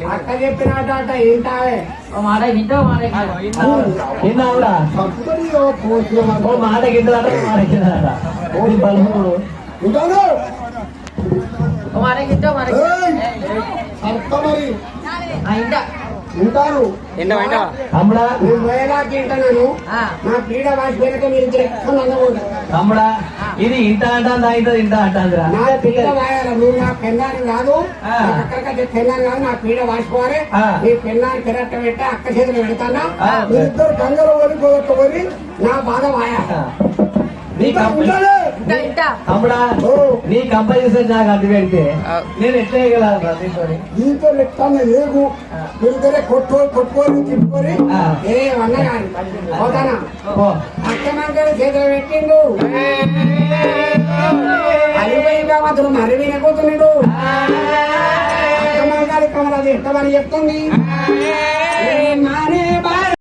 అక్క చెప్పినట్ట ఇంటావే మాట గింటో మాట విన్నావురా మాట గింటదట మాట గింటదట బలుపుడు ఉంటాను మాట గింటో మాట ఇంటా ఉంటాను తమ్ముడా నేను పోయేదాకా ఇంటాను నా క్రీడ వాసి వెనక మీరు తమ్ముడా ఇది ఇంత అంటాను తాగుతుంది ఇంత అంటాందిరా నా క్రీడ వాయాలి నువ్వు నా పెన్నాన్ని కాదు అక్కడికి పెన్నాన్ని కాదు నా క్రీడ వాసిపోవాలి నీ పెన్నాన్ని తిరగట్ట పెట్టి అక్క చేతులు పెడతానా మీరిద్దరు గంగలో పోయి నా బాధ వాయా తమ్ముడా నీ కంపెనీ నాకు అడ్డు పెడితే నేను ఎట్లా వేయగలను దీంతో లెక్కనే లేదు మీరు కొట్టుకొని తిప్పుకొని ఏమన్నా కానీ పోతానా అక్కమంటే చేతులు పెట్టిండు అరిపోయిగా మాత్రం మరి వినకపోతున్నాడు అక్కమంగాలి కమలది ఇష్టమని చెప్తుంది మానే బా